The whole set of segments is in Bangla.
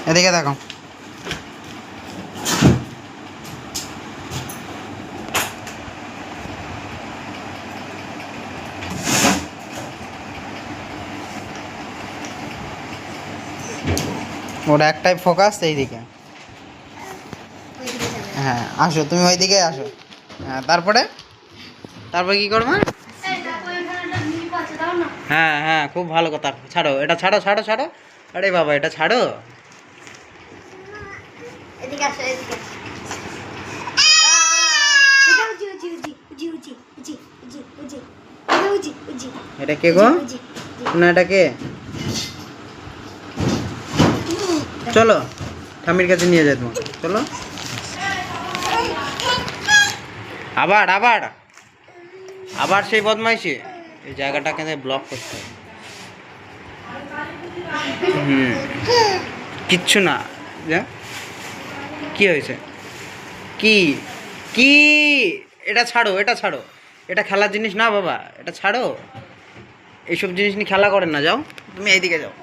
এদিকে দেখো। ওর একটাই ফোকাস এইদিকে। হ্যাঁ আসো, তুমি ওইদিকে আসো। হ্যাঁ তারপরে কি করবে? হ্যাঁ হ্যাঁ, খুব ভালো কথা। ছাড়ো এটা, ছাড়ো ছাড়ো ছাড়ো। আরে বাবা, এটা ছাড়ো। এটা কে গো? না এটা কে? চলো ঠাম্মির কাছে নিয়ে যাই তোমাকে, চলো। আবার আবার আবার সেই বদমাইশি। এই জায়গাটাকে ব্লক করতে হবে। কিচ্ছু না। কি হয়েছে? কি কি? এটা ছাড়ো, এটা ছাড়ো। এটা খেলার জিনিস না বাবা, এটা ছাড়ো। এইসব জিনিস নিয়ে খেলা করেন না, যাও তুমি এইদিকে যাও।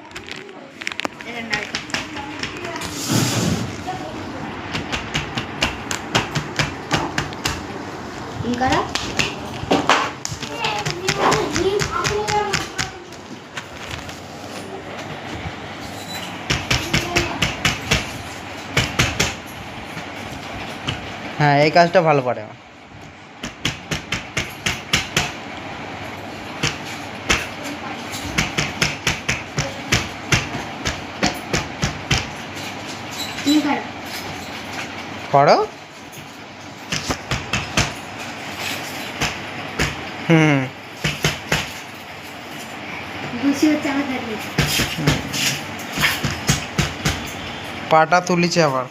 হ্যাঁ এই কাজটা ভালো পারে। করো। পাটা তুলিছে আবার।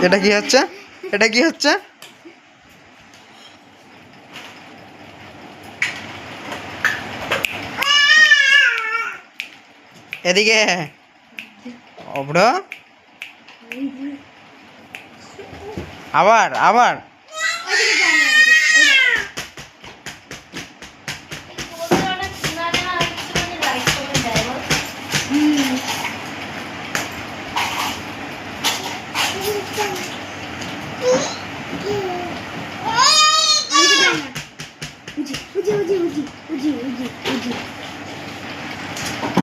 এটা কি হচ্ছে? এটা কি হচ্ছে? এদিকে অব্র। আবার আবার